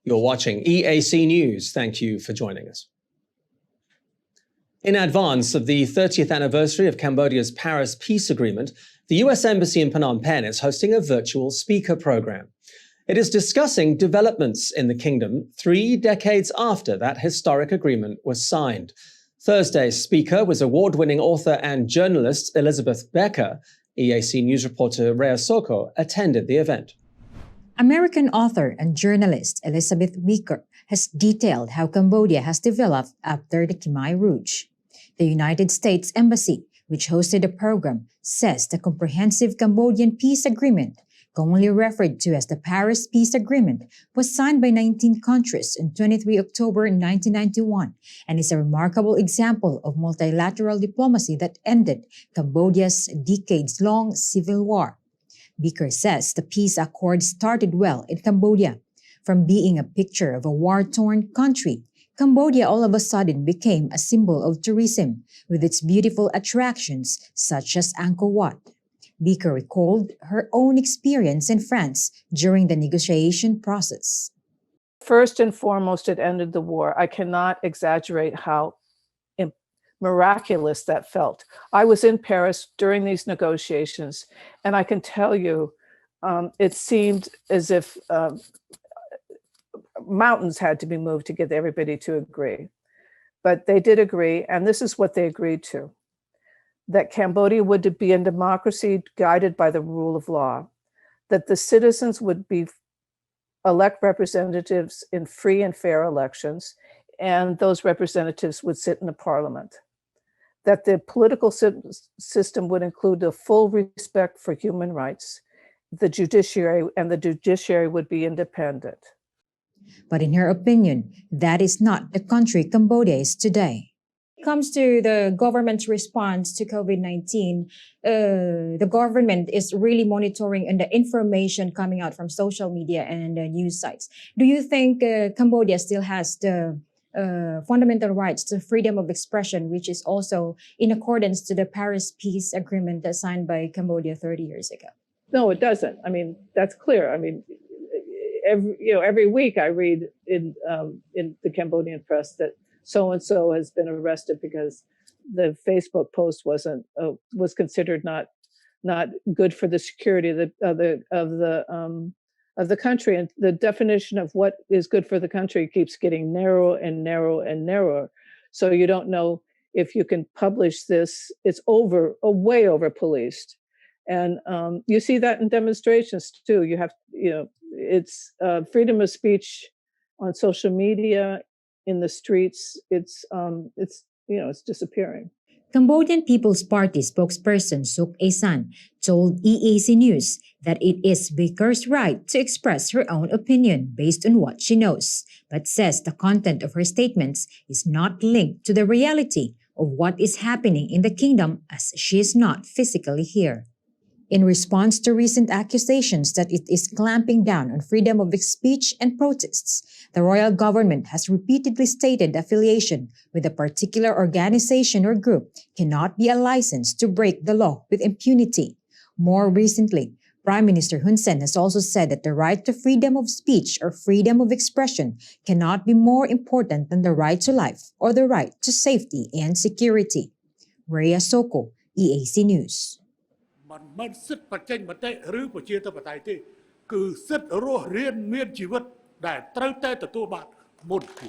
You're watching EAC News. Thank you for joining us. In advance of the 30th anniversary of Cambodia's Paris Peace Agreement, the US Embassy in Phnom Penh is hosting a virtual speaker program. It is discussing developments in the kingdom 3 decades after that historic agreement was signed. Thursday's speaker was award-winning author and journalist Elizabeth Becker. EAC News reporter Rhea Soko attended the event. American author and journalist Elizabeth Becker has detailed how Cambodia has developed after the Khmer Rouge. The United States Embassy, which hosted the program, says the comprehensive Cambodian Peace Agreement, commonly referred to as the Paris Peace Agreement, was signed by 19 countries on 23 October 1991 and is a remarkable example of multilateral diplomacy that ended Cambodia's decades-long civil war. Becker says the peace accord started well in Cambodia. From being a picture of a war-torn country, Cambodia all of a sudden became a symbol of tourism with its beautiful attractions such as Angkor Wat. Becker recalled her own experience in France during the negotiation process. First and foremost, it ended the war. I cannot exaggerate how miraculous that felt. I was in Paris during these negotiations, and I can tell you, it seemed as if mountains had to be moved to get everybody to agree. But they did agree, and this is what they agreed to: that Cambodia would be a democracy guided by the rule of law, that the citizens would elect representatives in free and fair elections, and those representatives would sit in the parliament, that the political system would include a full respect for human rights, the judiciary would be independent. But in her opinion, that is not the country Cambodia is today. When it comes to the government's response to COVID-19, the government is really monitoring and the information coming out from social media and news sites. Do you think Cambodia still has the fundamental rights to freedom of expression, which is also in accordance to the Paris Peace Agreement signed by Cambodia 30 years ago? No, it doesn't. I mean, that's clear. I mean, every week I read in the Cambodian press that so-and-so has been arrested because the Facebook post was considered not good for the security of the country, and the definition of what is good for the country keeps getting narrower and narrower and narrower. So you don't know if you can publish this. It's way over policed, and you see that in demonstrations too. You have, it's freedom of speech on social media, in the streets. It's disappearing. Cambodian People's Party spokesperson Suk Asan told EAC News that it is Becker's right to express her own opinion based on what she knows, but says the content of her statements is not linked to the reality of what is happening in the kingdom as she is not physically here. In response to recent accusations that it is clamping down on freedom of speech and protests, the royal government has repeatedly stated affiliation with a particular organization or group cannot be a license to break the law with impunity. More recently, Prime Minister Hun Sen has also said that the right to freedom of speech or freedom of expression cannot be more important than the right to life or the right to safety and security. Rhea Soko, EAC News. มันไม่សិទ្ធិបញ្ចេញមតិឬប្រជាធិបតេយ្យទេគឺសិទ្ធិរស់រានមានជីវិតដែលត្រូវតែទទួលបានមុនពី